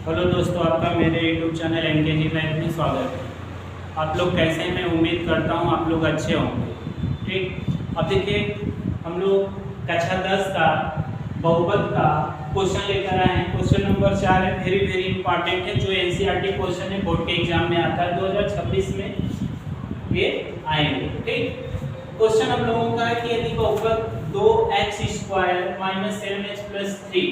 Hello दोस्तों, आपका मेरे यूट्यूब चैनल एनकेजी लाइफ में स्वागत है। आप लोग कैसे हैं? मैं उम्मीद करता हूं आप लोग अच्छे होंगे। ठीक, अब देखिए हम लोग कक्षा 10 का बहुपद का क्वेश्चन लेकर आए हैं। क्वेश्चन नंबर 4 है, वेरी वेरी इंपॉर्टेंट है, जो एनसीईआरटी क्वेश्चन है, बोर्ड के एग्जाम में आता है 2026 में ये आएंगे। ठीक, क्वेश्चन हम लोगों का है कि यदि बहुपद 2x² - 7x + 3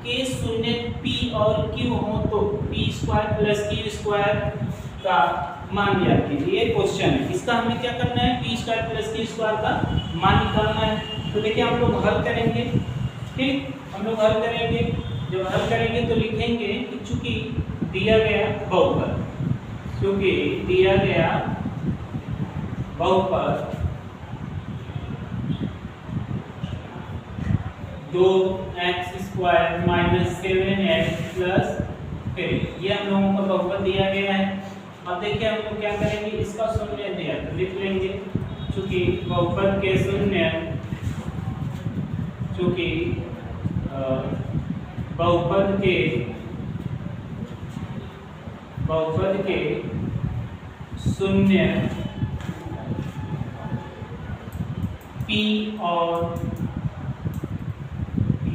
के शून्य p और q हो तो p² + q² का मान ज्ञात कीजिए। ये क्वेश्चन है, इसका हमें क्या करना है? p² + q² का मान निकालना है। तो देखिए हम लोग हल करेंगे। ठीक, हम लोग हल करेंगे। जब हल करेंगे तो लिखेंगे कि चूंकि दिया गया बहुपद, चूंकि दिया गया बहुपद 2x² - 7x + 3, ये हम लोगों को बहुपद दिया गया है। अब देखिए हम लोग क्या करेंगे, इसका शून्य दिया तो लिख लेंगे, चूंकि बहुपद के शून्य, चूंकि बहुपद के शून्य p और q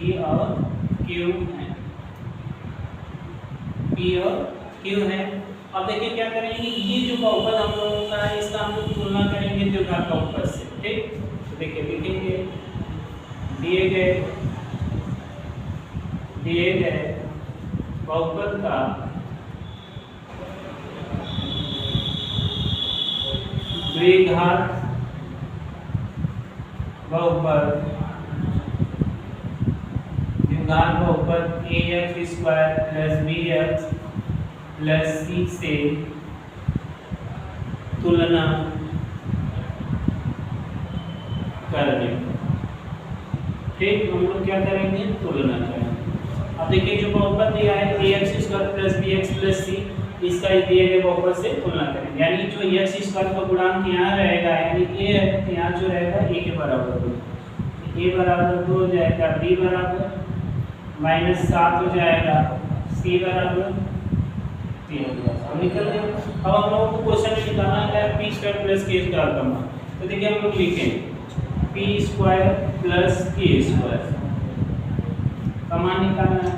है, p और q है। अब देखिए क्या करेंगे, ये जो बहुपद हम लोगों का है इसका हम लोग तुलना करेंगे द्विघात बहुपद से। ठीक, तो देखिए लिखेंगे दिए गए बहुपद का द्विघात बहुपद ax² + bx + c से तुलना करने। ठीक, हम लोग क्या करेंगे? तुलना करेंगे। अब देखिए जो बहुपद दिया है ax² + bx + c, इसका दिए गए बहुपद से तुलना करेंगे। यानी जो x² का गुणांक यहाँ रहेगा, यानी a है तो यहाँ जो रहेगा a के बराबर 2, a बराबर 2 हो जाएगा, b बराबर -7 हो जाएगा, c बराबर 3 हो जाएगा। अब निकल गया। अब हम लोगों को क्वेश्चन में निकालना है p² + q² का मान। तो देखिए हम लोग लिखेंगे p² + q² का मान निकालना है।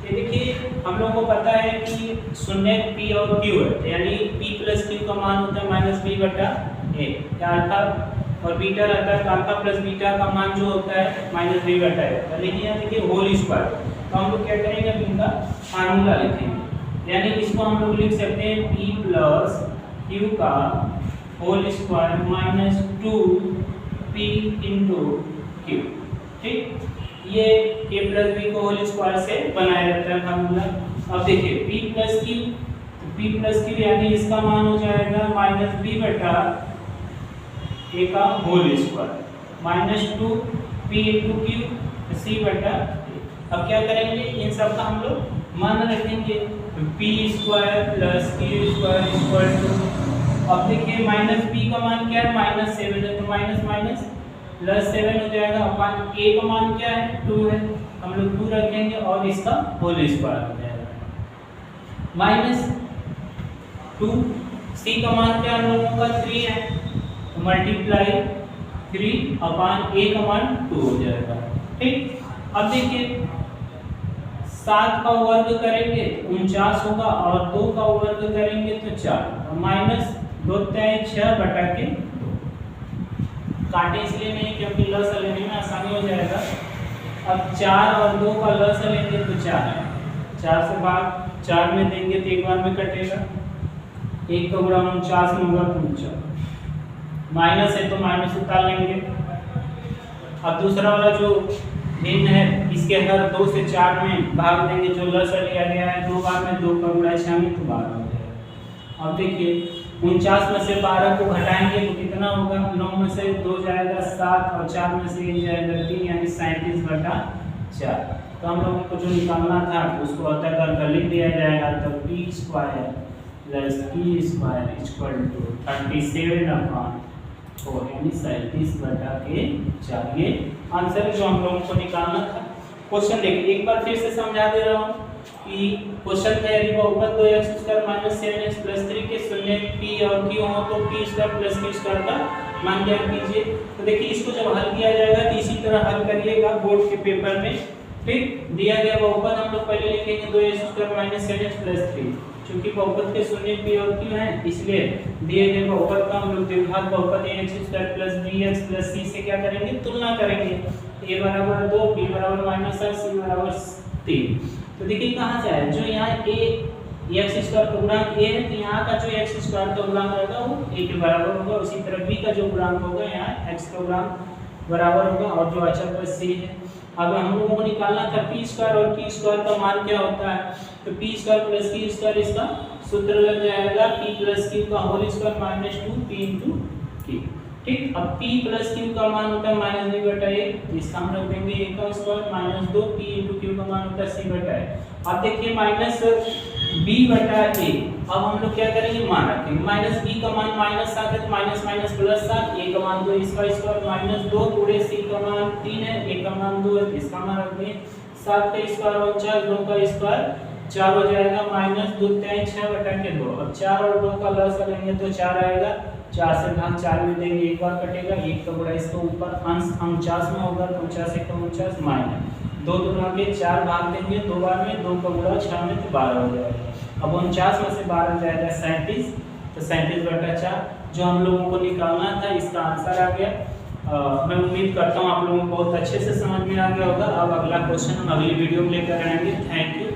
ये देखिए हम लोगों को पता है कि शून्य p और q है, यानी p + q का मान होता है -b/a, या अल्फा और बीटा रहता है, अल्फा + बीटा का मान जो होता है -b/a। लेकिन यहाँ देखिए होल स्क्वायर, तो हम लोग क्या करेंगे, अब इनका फार्मूला लिखेंगे। यानी इसको हम लोग लिख सकते हैं p + q का होल स्क्वायर -2p × q। ठीक, ये a + b को होल स्क्वायर से बनाया जाता है फार्मूला। अब देखिए p + q, तो p + q यानी इसका मान हो जाएगा -b/a का whole square -2p × q c/a। अब क्या करेंगे, इन सब का हम लोग मान रखेंगे, p² + q² = अब देखिए -p का मान क्या है, -7 है, तो माइनस +7 हो जाएगा, अपन a का मान क्या है, 2 है, हम लोग 2 रखेंगे और इसका होल स्क्वायर हो जाएगा -2। c का मान क्या हम लोगों का 3 है, तो मल्टीप्लाई 3/a का मान 2 हो जाएगा। ठीक, अब देखिए 7 का वर्ग करेंगे 49 होगा, और 2 का वर्ग करेंगे तो 4, -2 × 6/2 काटे इसलिए नहीं क्योंकि लस लेने में आसानी हो जाएगा। अब 4 और 2 का लस लेंगे तो 4 है, 4 से भाग 4 में देंगे तो एक बार में कटेगा, 1 का गुणा 49 में होगा 49, माइनस है तो माइनस उतार लेंगे। अब दूसरा वाला जो भिन्न है, इसके हर 2 से 4 में भाग देंगे, जो लस लिया गया है 2 बार में, 2 का गुणा 6 में तो 12 हो जाएगा। अब देखिए 49 में से 12 को घटाएंगे तो कितना होगा, 9 में से 2 जाएगा 7 और 4 में से 1 जाएगा 3, यानी 37/4। तो हम लोगों को जो निकालना था उसको अतः कर लिख दिया जाएगा, तो p² + q² = 37/4, यानी 37/4। ये आंसर जो हम लोगों को निकालना था। क्वेश्चन देखिए एक बार फिर से समझा दे रहा हूँ कि क्वेश्चन है यदि बहुपद 2x² - 7x + 3 के शून्य p और q हो तो p² + q² का मान ज्ञात कीजिए। तो देखिए इसको जब हल किया जाएगा तो इसी तरह हल करिएगा बोर्ड के पेपर में। ठीक, दिया गया बहुपद हम लोग पहले लिखेंगे 2x² - 7x + 3। चूंकि बहुपद के शून्य p और q हैं इसलिए दिए गए बहुपद का हम लोग द्विघात बहुपद ax² + bx + c से क्या करेंगे, तुलना करेंगे। a = 2, b = -8, c = 3। तो देखिए कहां से आया, जो यहाँ a x² का गुणांक a है तो यहाँ का जो x² का गुणांक रहेगा वो a के बराबर होगा। उसी तरह b का जो गुणांक होगा यहाँ x का गुणांक बराबर होगा और जो अचर पर c है। अब हम लोगों को निकालना था p² और q² का मान क्या होता है, तो p² + q² इसका सूत्र लग जाएगा p + q का होल स्क्वायर -2p * q। ठीक, अब p + q का मान होता है -b/a, तो इसका हम रख देंगे a का स्क्वायर -2p * q का मान होता है c/a। अब देखिए -b/a, अब हम लोग क्या करेंगे, मान रखेंगे। -b का मान -7 है तो माइनस +7, a का मान 2 इसका स्क्वायर -2 पूरे c का मान 3 है, a का मान 2 है, इसका मान रख दें 7 का स्क्वायर और 4, 2 का स्क्वायर 4 हो जाएगा -2 3 6/2। अब 4 और 2 का लॉस करेंगे तो 4 आएगा, 4 से भाग 4 में देंगे एक बार कटेगा, 1 का गुणा इसके ऊपर अंश 49 में होगा, 49 × 49 -2 दूना के 4 भाग देंगे 2 बार में, 2 का गुणा 6 में तो 12 हो जाएगा। अब 49 में से 12 जाएगा 37, तो 37/4 जो हम लोगों को निकालना था इसका आंसर आ गया। मैं उम्मीद करता हूँ आप लोगों को बहुत अच्छे से समझ में आ गया होगा। अब अगला क्वेश्चन हम अगली वीडियो में लेकर आएंगे। Thank you.